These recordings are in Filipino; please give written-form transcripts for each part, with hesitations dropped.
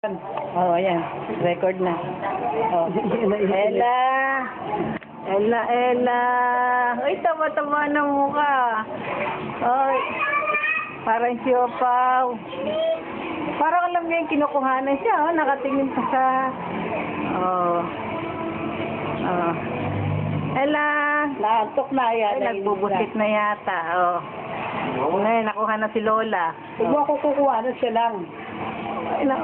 Oh, ayan. Record na. Oh. Ella! Ella, Ella! Uy, tama-tama ng mukha. Oy. Parang siopaw. Parang alam niya yung kinukuhanan siya, oh. Nakatingin pa sa... Oh. Oh. Ella! Naantok na yan. Ay, nagbubusit na yata, oh. Ngayon, nakuha na si Lola. Huwag mo ako kukuha na siya lang. Ay, na.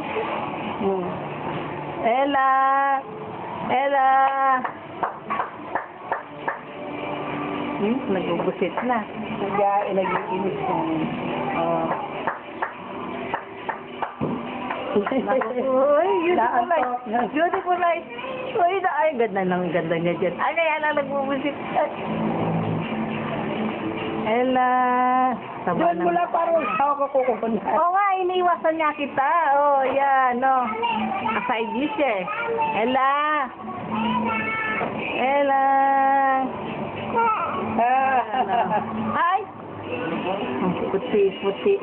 Ella! Ella! Nagbubusit na. Nag-iinis na. Oh. Uy, beautiful light. Beautiful light. Uy, ay, ganda niya dyan. Ay, kaya lang nagbubusit. Ella! Doon mo lang parang ako kukuha na. Oo nga, iniwasan niya kita. Oh, yan, no. Aside niya siya eh. Ella! Ella! Ay! Ang puti-puti.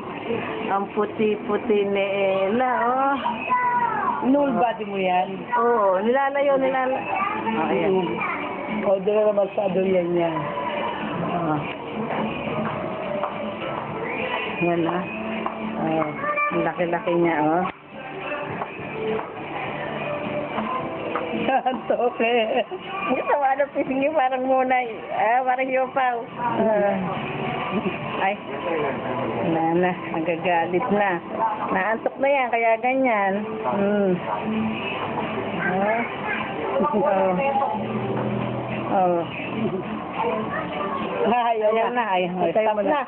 Ang puti-puti ni Ella, oh. Null body mo yan. Oo, nilalayo. Oh, ayan. O, doon na naman sa adoyan niya. Oh. Yan na. Oh, ang laki-laki niya, oh. Antok eh. Ang tawa na pising niyo, parang munay. Parang yopaw. Ay, na, nagagalit na. Naantok na yan, kaya ganyan. Oh. Ayaw Ayan na, ay, stop na.